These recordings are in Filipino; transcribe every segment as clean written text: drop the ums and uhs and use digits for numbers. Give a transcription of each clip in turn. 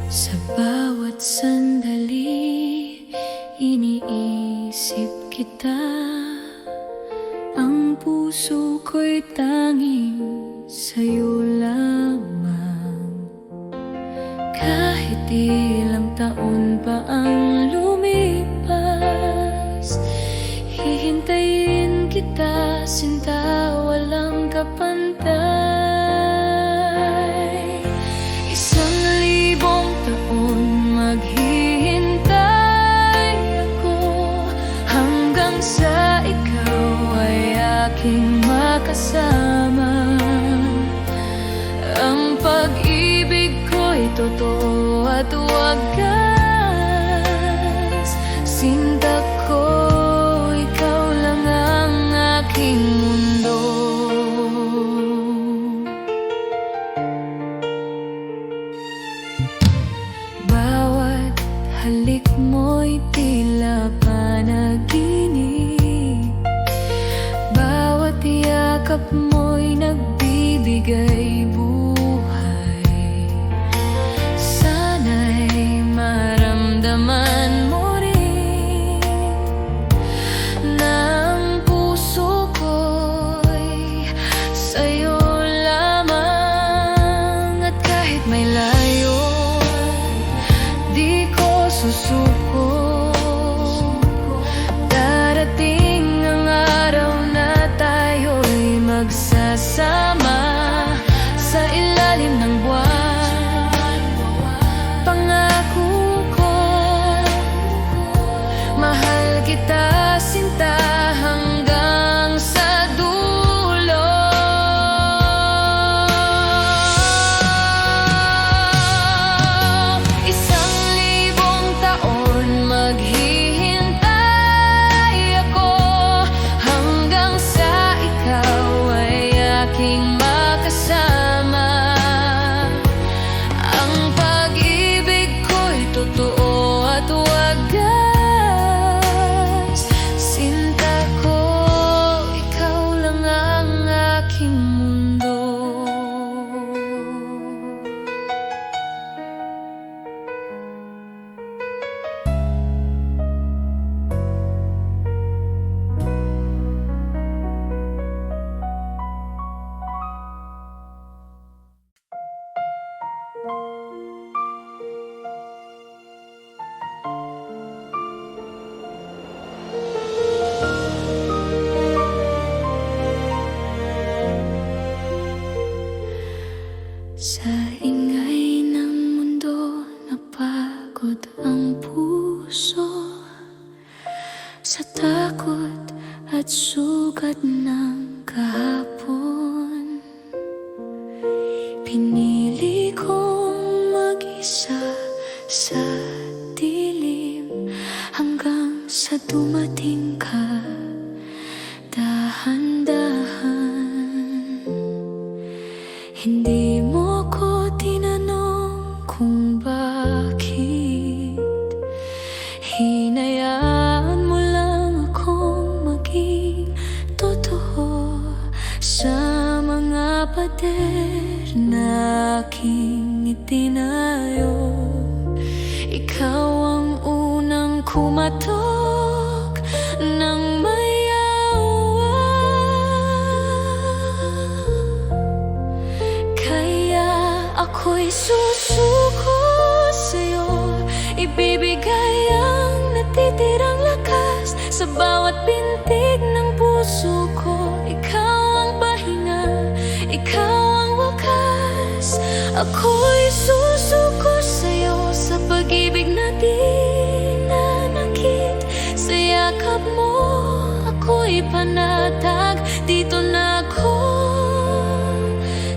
Sa bawat sandali, iniisip kita. Ang puso ko'y tanging sa'yo lamang. Kahit ilang taon pa ang lumipas, hihintayin kita, sinta, walang kapantay. 1,000 taon maghihintay ako, hanggang sa ikaw ay aking makasama. Ang pag-ibig ko'y totoo at wagas. Sinta ko, ikaw lang ang aking mundo. Bawat halik mo'y tila panaginip. Bawat yakap mo'y nagbibigay buhay. Sana'y maramdaman mo rin na ang puso ko'y sa'yo lamang. At kahit may layo, di ko susuko. Darating ang araw na tayo'y magsasama sa ilalim ng buwan. Pangako ko, mahal kita, sinta, hanggang sa dulo. 1,000 taon maghihintay ako, hanggang sa ikaw ay aking makasama. Ang pag-ibig ko'y totoo at wagas. Sinta ko, ikaw lang ang aking mundo. Sa ingay ng mundo, napagod ang puso. Sa takot at sugat ng kahapon, pinili kong mag-isa sa dilim, hanggang sa dumating ka dahan-dahan. Hindi mo ko tinanong kung bakit, hinayaan mo lang akong maging totoo sa mga pader na aking itinayo. Ikaw ang unang kumatok ng mayawa, kaya ako'y susuko sa'yo. Ibibigay ang natitirang lakas sa bawat pintig ng puso ko. Ikaw ang pahinga, ikaw ang wakas. Ako'y susuko sa'yo, sa pag-ibig na di nanakit. Sa yakap mo, ako'y panatag. Dito na ako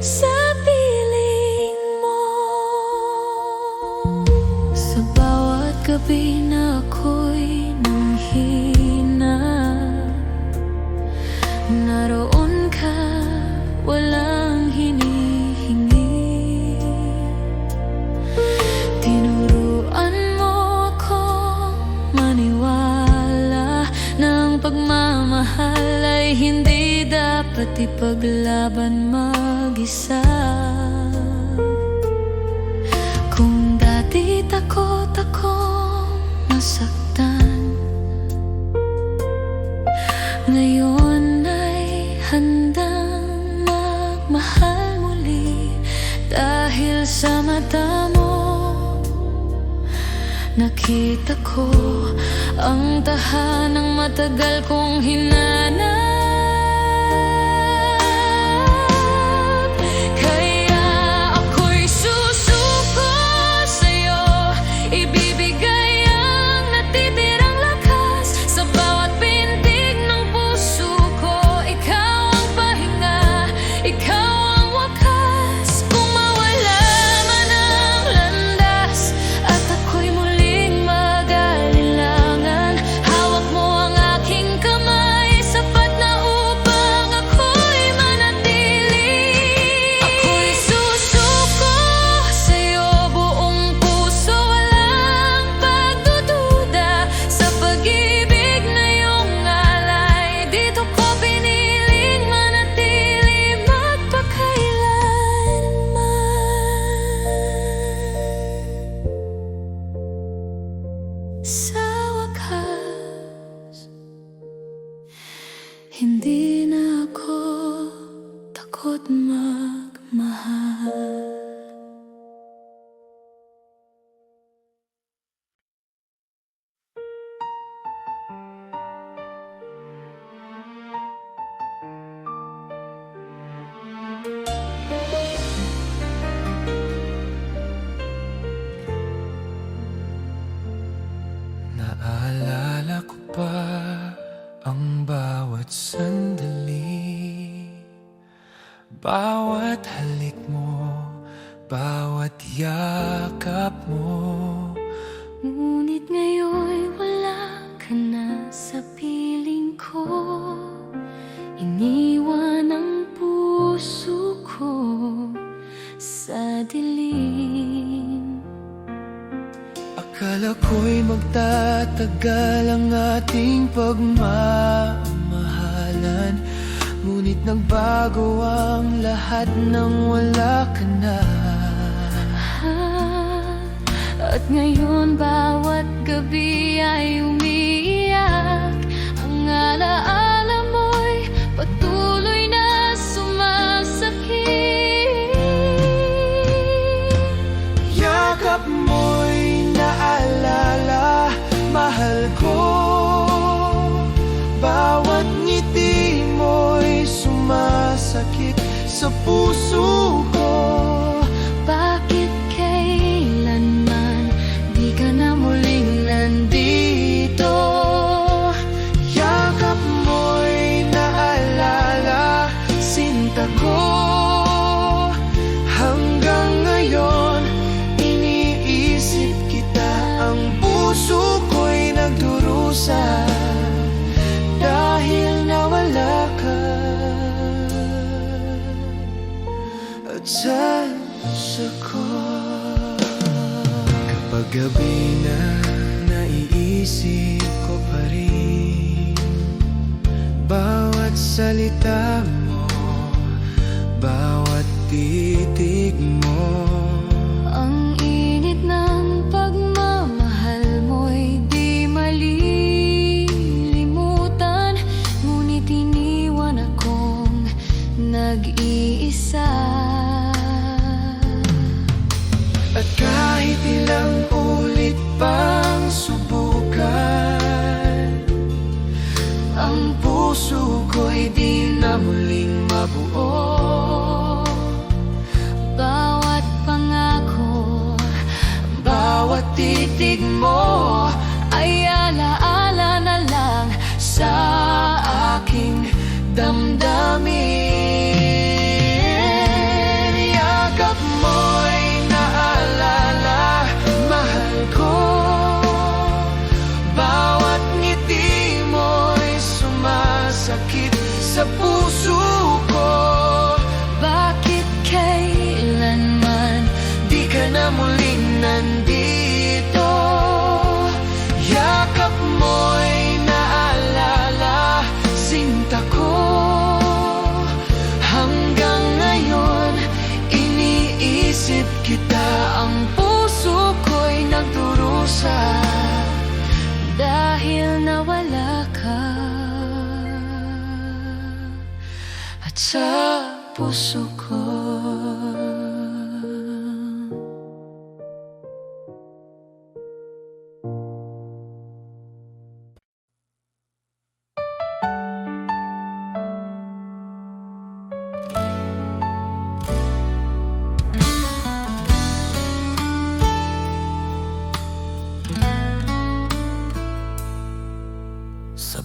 sa piling mo. Sa bawat gabi na ako'y nanghina, naroon ka, walang hinihingi. Tinuruan mo akong maniwala na ang pagmamahal ay hindi dapat ipaglaban mag-isa. Kung dati nasaktan. Ngayon ay handang magmahal muli. Dahil sa mata mo nakita ko ang tahanang matagal kong hinanap. Kaya ako'y susuko sa'yo, ibibigay ang natitirang lakas sa bawat pintig ng puso ko. Ikaw ang pahinga, ikaw ang wakas. Kung mawala man ang landas at ako'y muling mag-alinlangan, hawak mo ang aking kamay, sapat na upang ako'y manatili. Ako'y susuko sa'yo, buong puso, walang pagdududa sa pag-ibig na iyong alay. Dito ko piniling manatili magpakailanman. Sa wakas, hindi na ako takot magmahal. Naalala ko pa ang bawat sandali, bawat halik mo, bawat yakap mo. Ngunit ngayon'y wala ka na sa piling ko. Iniwan ang puso ko sa dilim. Akala ko'y magtatagal ang ating pagmamahalan, ngunit nagbago ang lahat nang wala ka na. At ngayon bawat gabi ay umiiyak. Ang alaala mo'y patuloy na sumasakit. Yakap mo'y naalala, mahal ko. Bawat ngiti mo'y sumasakit sa puso ko. Bakit kailanman di ka na muling nandito? Yakap mo'y naalala, sinta ko. Hanggang ngayon, iniisip kita. Ang puso ko'y nagdurusa dahil nawala ka. At sa puso ko, kapag gabi na, naiisip ko pa rin bawat salita mo, bawat titig mo. Ang init ng pagmamahal mo'y di malilimutan, ngunit iniwan akong nag-iisa. At kahit ilang ulit pang subukan, ang puso ko'y di na muling mabuo. Bawat pangako, Bawat titig mo ay alaala na lang sa aking damdamin. Yakap mo'y naalala, mahal ko. Bawat ngiti mo'y sumasakit sa puso ko. Bakit kailanman Di ka na muling nandito. Yakap mo'y naalala, sinta ko.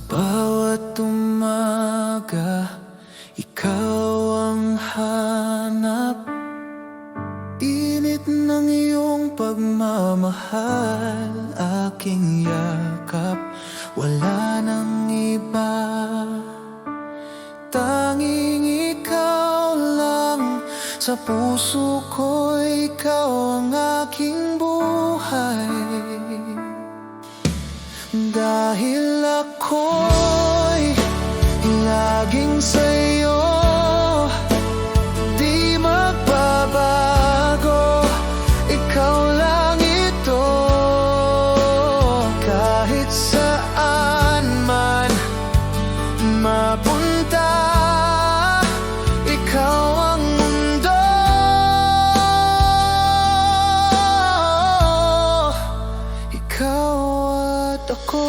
bawat umaga, ikaw ang hanap. Init ng iyong pagmamahal, aking yakap. Wala nang iba, tanging ikaw lang. Sa puso ko, ikaw ang aking buhay. Dahil ako'y laging sa'yo, di magbabago. Ikaw lang ito, kahit saan man mapunta. Ikaw ang mundo, ikaw at ako.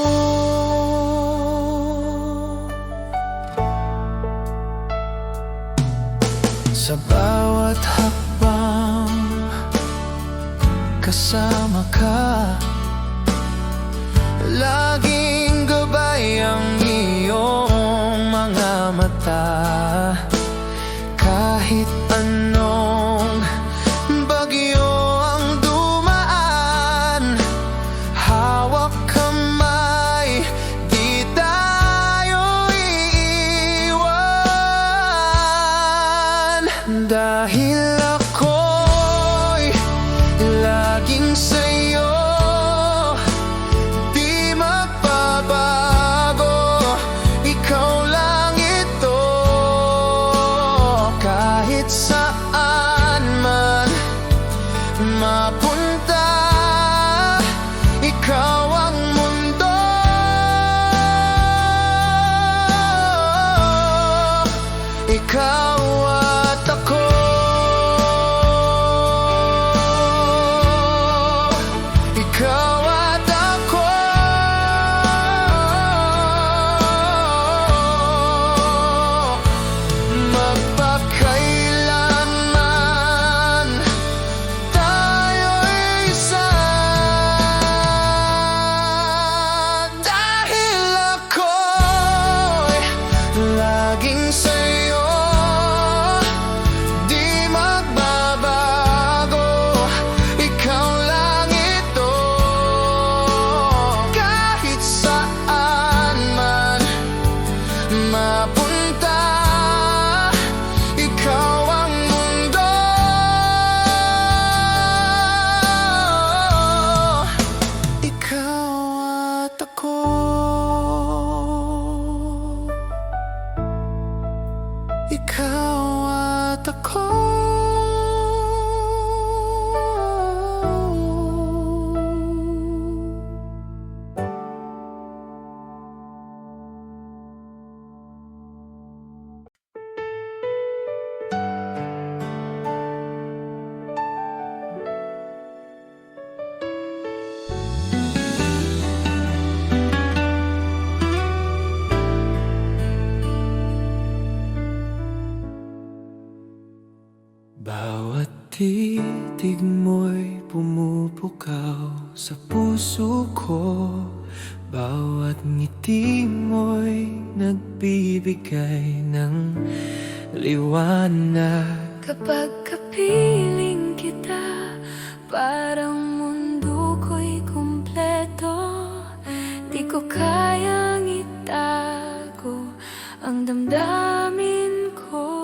Sa bawat hakbang, kasama ka. Laging gabay ang iyong mga mata. Kahit anong bagyo ang dumaan, hawak kamay, di tayo iiwan. Dahil ako'y laging sa'yo, di magbabago. Ikaw lang ito, kahit saan man mapunta. Ikaw ang mundo, ikaw at ako. Ikaw at ako, magpakailanman tayo'y isa. Dahil ako'y laging sa'yo, di magbabago. Ikaw lang ito, kahit saan man mapunta. Ikaw ang mundo, ikaw at ako. Ikaw at ako. Bawat titig mo'y pumupukaw sa puso ko. Bawat ngiti mo'y nagbibigay ng liwanag. Kapag kapiling kita, parang mundo ko'y kumpleto. Di ko kayang itago ang damdamin ko.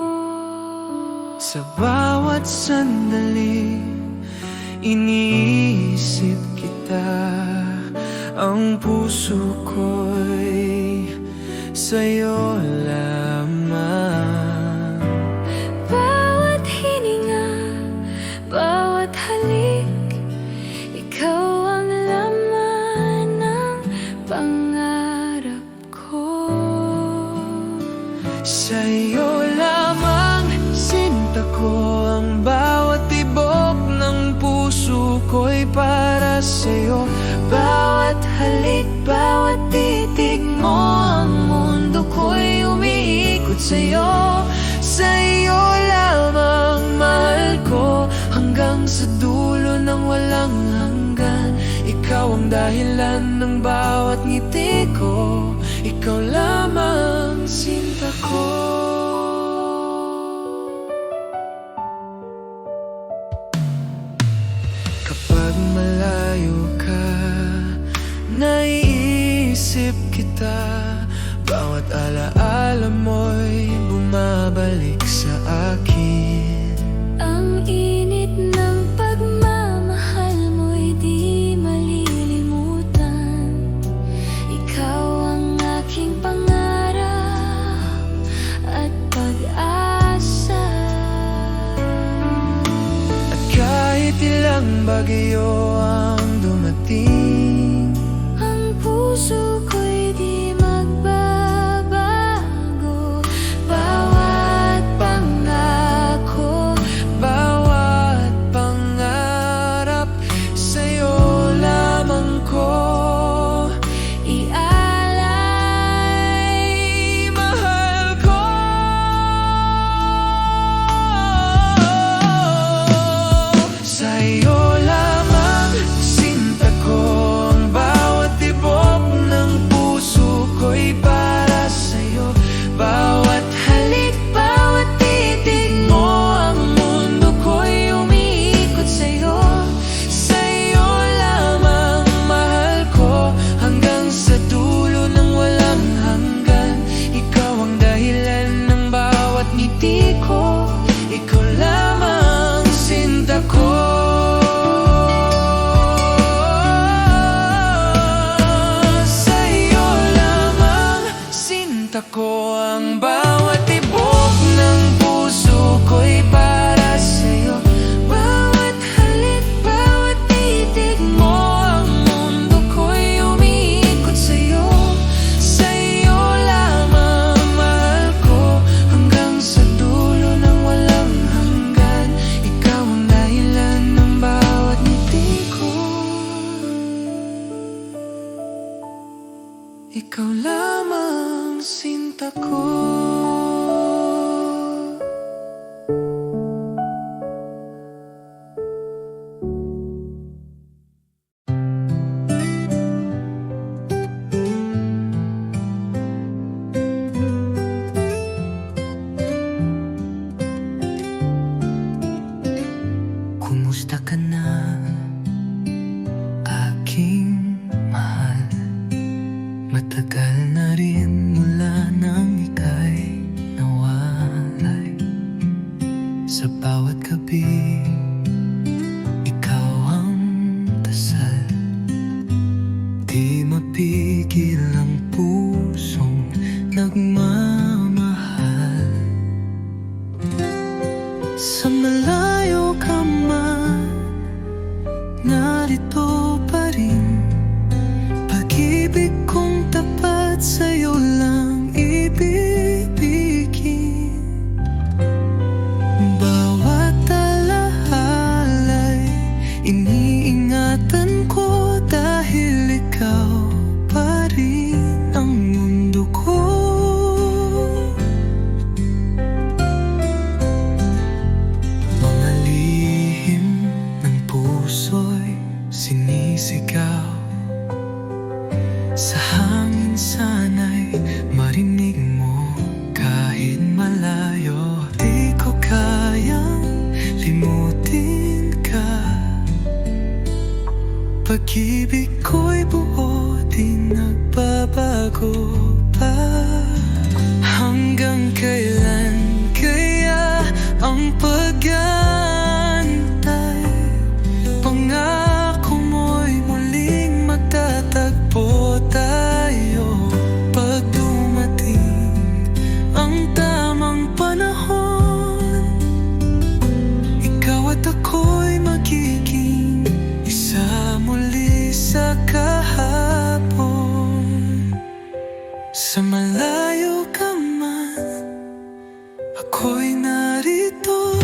Sa bawat sandali, iniisip kita. Ang puso ko'y sa'yo lamang. Bawat hininga, bawat halik, ikaw ang laman ng pangarap ko. Sa'yo lamang sinta ko, ang bawat tibok ng puso ko'y para sa'yo. Bawat halik, bawat titig mo, ang mundo ko'y umiikot sa'yo. Sa'yo lamang mahal ko, hanggang sa dulo ng walang hanggan. Ikaw ang dahilan ng bawat ngiti ko. ikaw lamang sinta ko. Kapag malayo ka, naiisip kita. Bawat alaala mo'y bumabalik sa akin. Ang init ng pagmamahal mo'y di malilimutan. Ikaw ang aking pangarap at pag-asa. At kahit ilang bagyo ang dumating, Ang puso ko'y di magbabago. Bawat pangako, bawat pangarap sa'yo lamang ko ialay. mahal ko. Sa'yo lamang sinta ko, ang bawat tibok ng puso ko'y para sa'yo. Bawat halik, bawat titig mo, ang mundo ko'y umiikot sa'yo. Sa'yo lamang mahal ko, hanggang sa dulo ng walang hanggan. Ikaw ang dahilan ng bawat ngiti ko, ikaw lamang sinta ko. Sa'yo lamang sinta ko, ang bawat tibok ng puso ko'y para sa'yo. Bawat halik, bawat titig mo, ang mundo ko'y umiikot sa'yo. Sa'yo lamang mahal ko, hanggang sa dulo ng walang hanggan. Ikaw ang dahilan ng bawat ngiti ko, ikaw lamang sinta ko. Kumusta ka na, aking mahal? Matagal na rin mula nang ika'y nawalay. Sa bawat gabi, ikaw ang dasal. Di mapigil ang pusong nagmamahal. Sa malayo ka man, narito pa rin. Pag-ibig kong tapat sa'yo lang ibibigin. Bawat alahala'y iniingatan ko, dahil ikaw pa rin ang mundo ko. Mga lihim ng puso'y sinisigaw. Sa hangin sana'y marinig mo, kahit malayo. Di ko kayang limutin ka. Pag-ibig ko'y buo, di nagbabago pa. Hanggang kailan kaya ang pag-aantay? Pangako mo'y muling magtatagpo tayo. Pag dumating ang tamang panahon, ikaw at ako'y magiging isa muli sa kahapon. Sa malayo ka man, ako'y narito.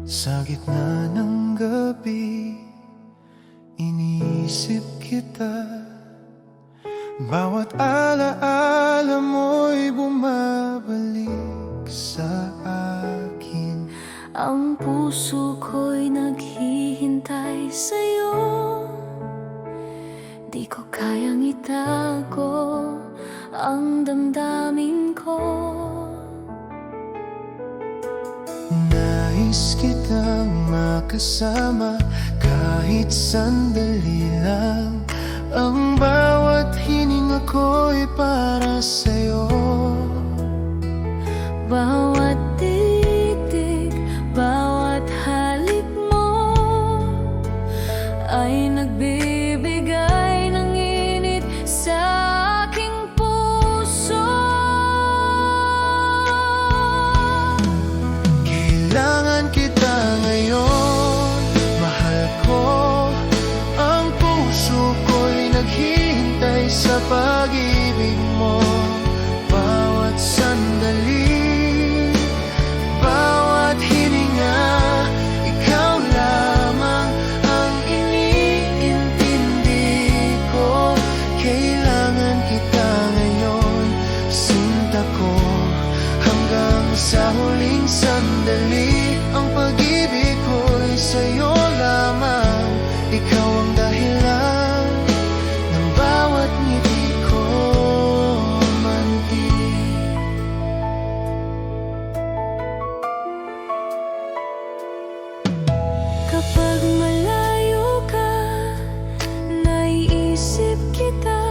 Sa gitna ng gabi, iniisip kita. Bawat alaala mo'y bumabalik sa akin. Ang puso ko'y naghihintay sa'yo. Di ko kayang itago ang damdamin ko. Nais kitang makasama kahit sandali lang. Ang bawat hininga ko'y para sa'yo. Bawat titig, bawat halik mo ay nagbibigay ng init sa aking puso. Kailangan kita ngayon, mahal ko. Ang puso ko'y naghihintay sa pag-ibig mo. Bawat sandali, bawat hininga, ikaw lamang ang iniintindi ko. Kailangan kita ngayon, sinta ko, hanggang sa huling sandali. Ang pag-ibig ko'y sa'yo lamang, ikaw ang dahilan ng bawat ngiti ko mantig. Kapag malayo ka, naiisip kita.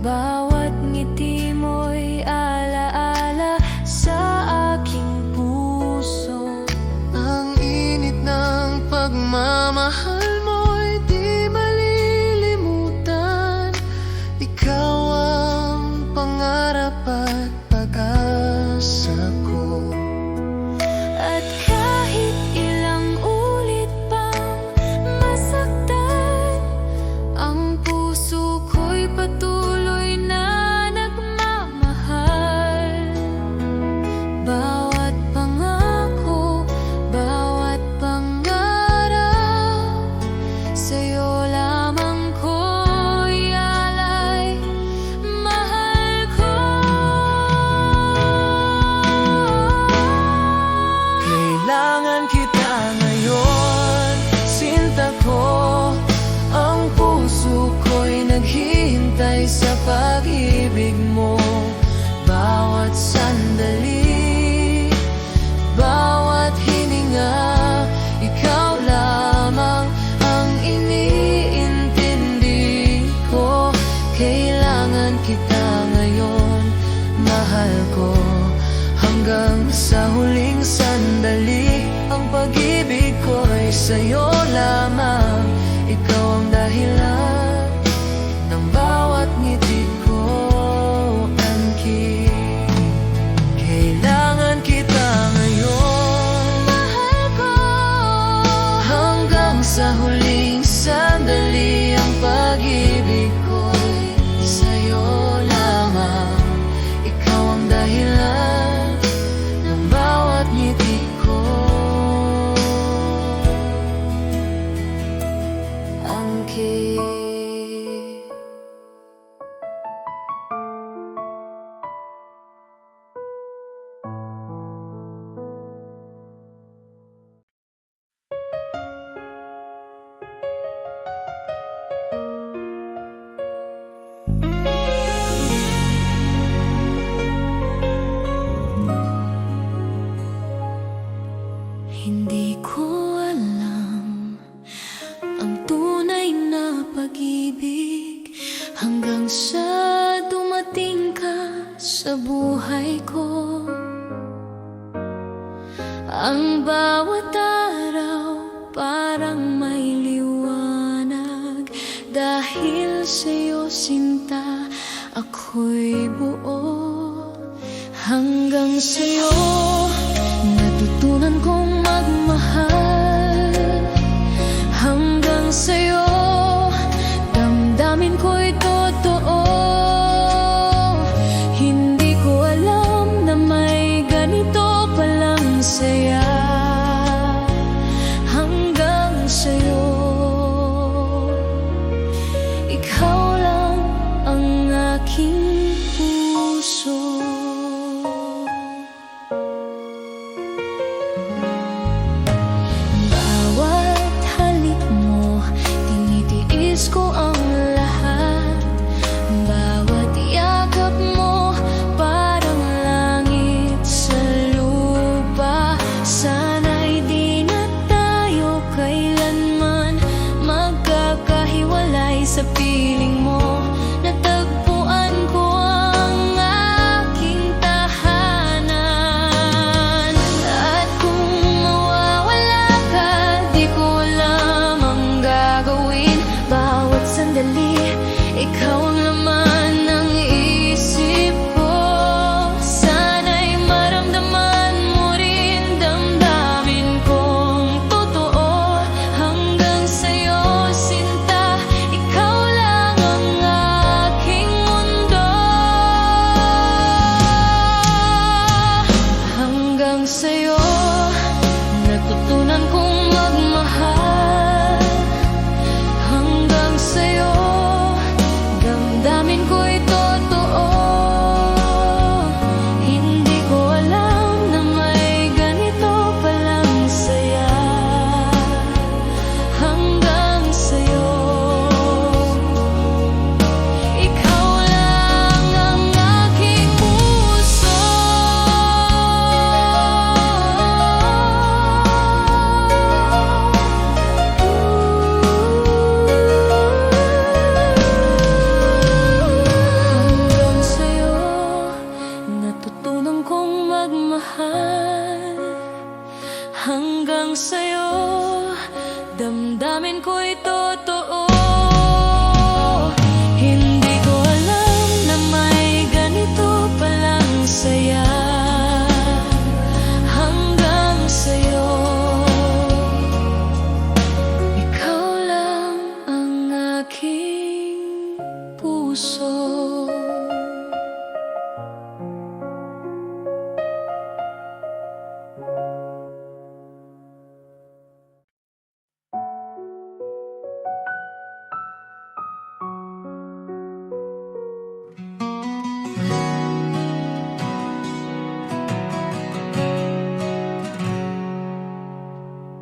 Bawat ngiti mo'y alaala sa aking puso. Ang init ng pagmamahal mo'y di malilimutan. Ikaw ang pangarap at pag-asa ko. At kahit ilang ulit pang masaktan, ang puso ko'y patuloy na nagmamahal. Bawat pangako, bawat pangarap, sa'yo lamang ko'y alay, mahal ko. Kailangan kita ngayon, sinta ko. Ang puso ko'y naghihintay sa pag-ibig mo. Bawat sandali, bawat hininga, ikaw lamang ang iniintindi ko. Kailangan kita ngayon, mahal ko, hanggang sa huling sandali. Ang pag-ibig ko'y sa'yo lamang, ikaw ang dahilan ng bawat ngiti ko angkin. Kailangan kita ngayon, Mahal ko, hanggang sa huling sandali. Ang pag-ibig ko'y sa'yo lamang, ikaw ang dahilan ng bawat ngiti ko angkin. hindi ko alam ang tunay na pag-ibig hanggang sa dumating ka sa buhay ko. Ang bawat araw parang may liwanag, dahil sa'yo sinta ako'y buo. Hanggang sa'yo natutunan kong magmahal. hanggang sa'yo. Damdamin ko'y totoo. Hindi ko alam na may ganito palang saya hanggang sa'yo. Ikaw lang ang aking puso.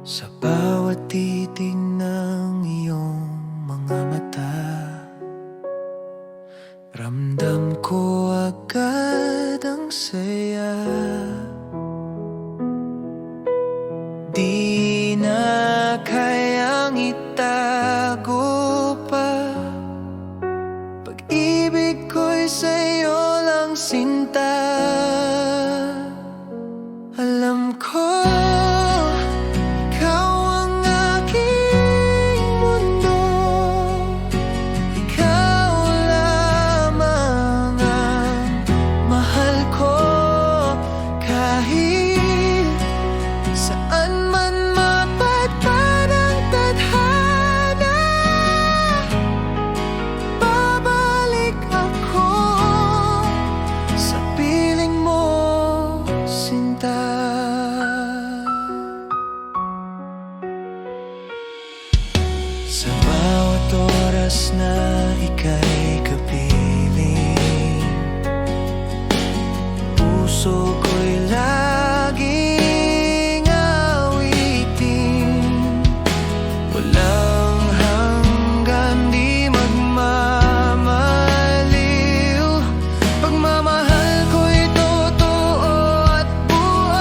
Sa bawat titig ng iyong mga mata, ramdam ko agad ang saya. Di na kayang itago pa, pag-ibig ko'y sa'yo lang sinta. Alam ko sa bawat oras na ika'y kapiling, puso ko'y laging awitin. Walang hanggan, di magmamaliw. Pagmamahal ko'y totoo at buo.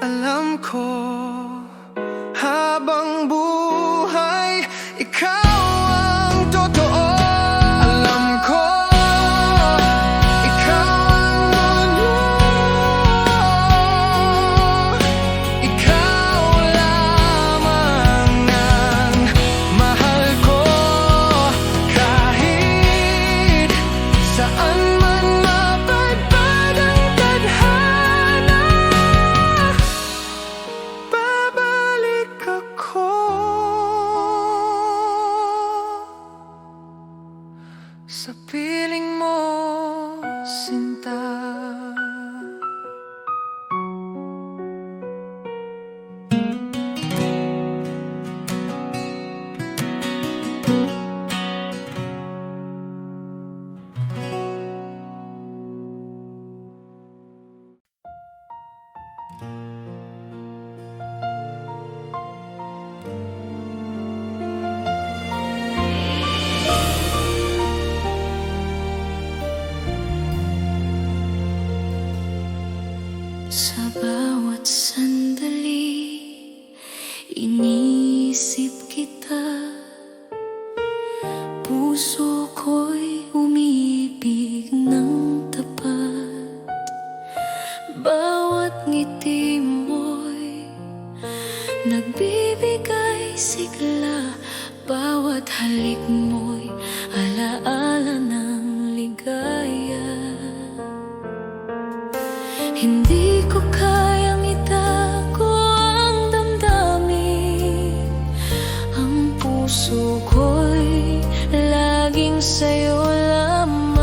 Alam ko habang buhay, ikaw ang totoo. Alam ko, ikaw ang mundo. Ikaw lamang ang mahal ko. Kahit saan man mapadpad ang tadhana, babalik ako sa piling mo, sinta. Sa bawat sandali, iniisip kita. Puso ko'y umiibig ng tapat. Bawat ngiti mo'y nagbibigay sigla. Bawat halik mo'y alaala ng ligaya. Hindi ko kayang itago ang damdamin. Ang puso ko'y laging sa'yo lamang.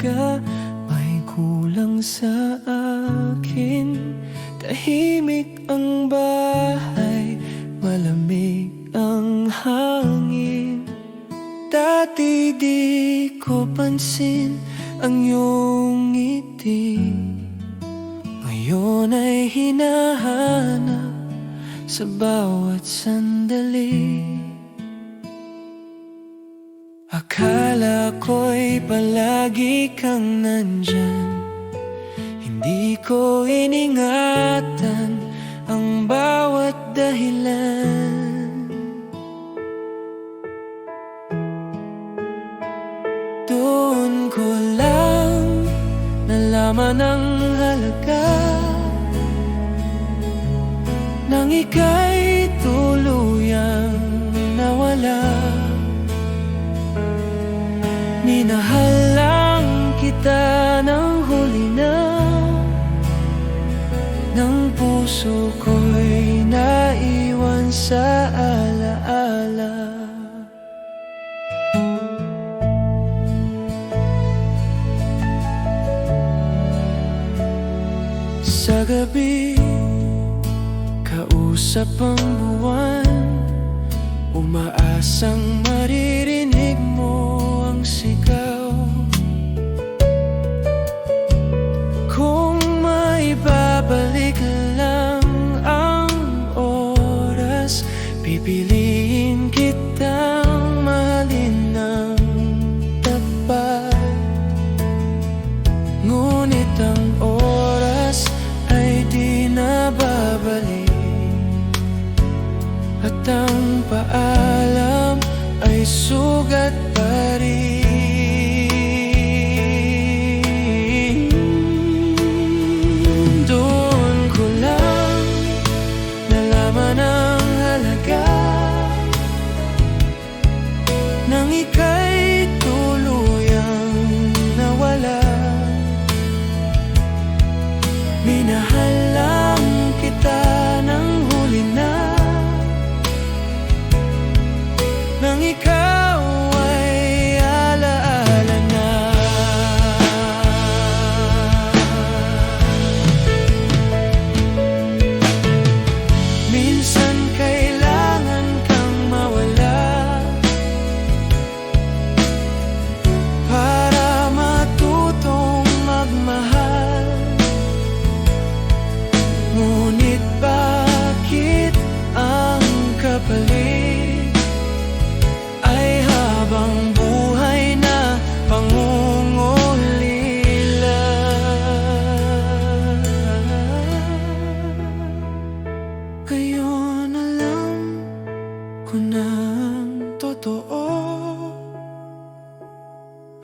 ka, may kulang sa akin. Tahimik ang bahay, malamig ang hangin. Dati di ko pansin ang iyong ngiti, ngayon ay hinahanap sa bawat sandali. Akala ko'y palagi kang nandyan, hindi ko iningatan ang bawat dahilan. Doon ko lang nalaman ang halaga nang ika'y tuluyang nawala. Minahal lang kita ng huli na, ng puso ko'y naiwan sa alaala. Sa gabi, kausap ang buwan, umaasang maririnig mo ang sigaw. Kung may babalik lang ang oras, pipiliin kitang mahalin ng tapat. Ngunit ang oras ay di na babalik, at ang paalam ay sugat pa rin. Doon ko lang nalaman ang halaga nang ika'y tuluyang nawala. Minahal lang kita ng huli na, nang ikaw ay alaala na. Minsan kailangan kang mawala para matutong magmahal. Ngunit bakit ang kapalit ay habang buhay na pangungulila? Ngayon alam ko ng totoo,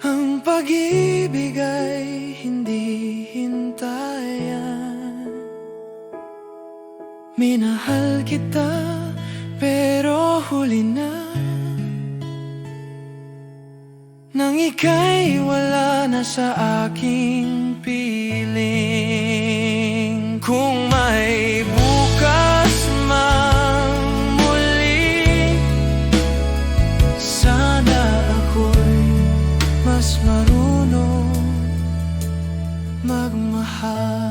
ang pag-ibig ay hindi hintayan. Minahal kita pero huli na, nang ika'y wala na sa aking piling. Kung may bukas mang muli, sana ako'y mas marunong magmahal.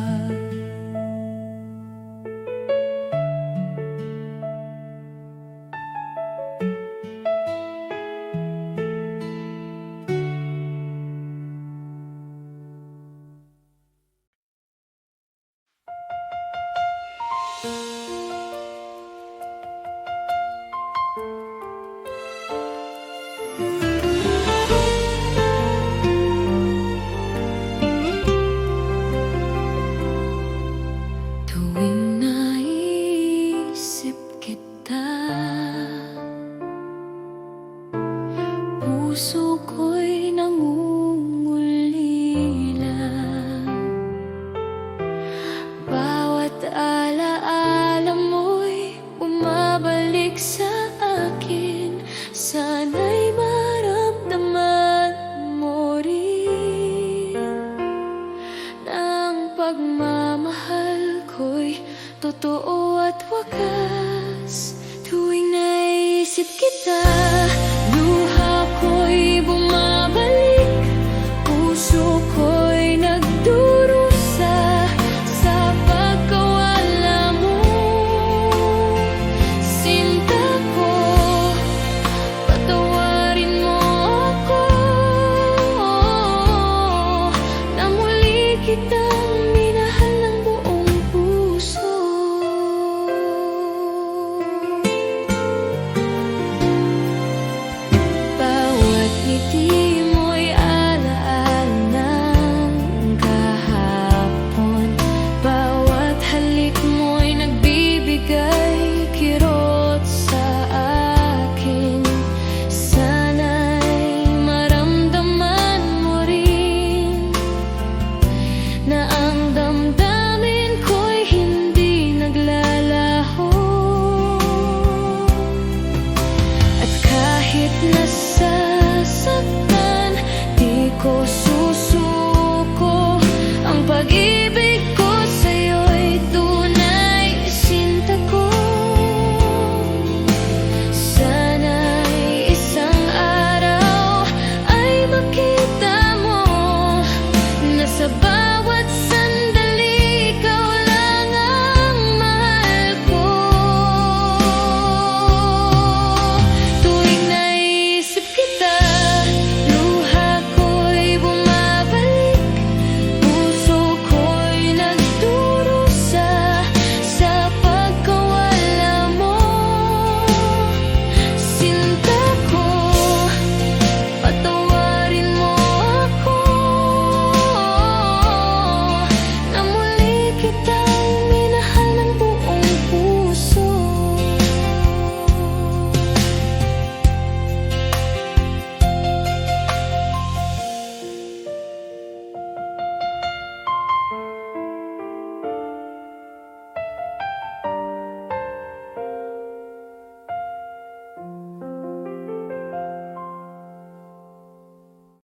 Tuwing naisip kita, puso ko'y nangungulila. Bawat alaala mo'y bumabalik sa akin. Sana'y maramdaman mo rin ng pagmamahal ko'y totoo at wakas. Tuwing naisip kita, luha ko'y bumabalik, puso kita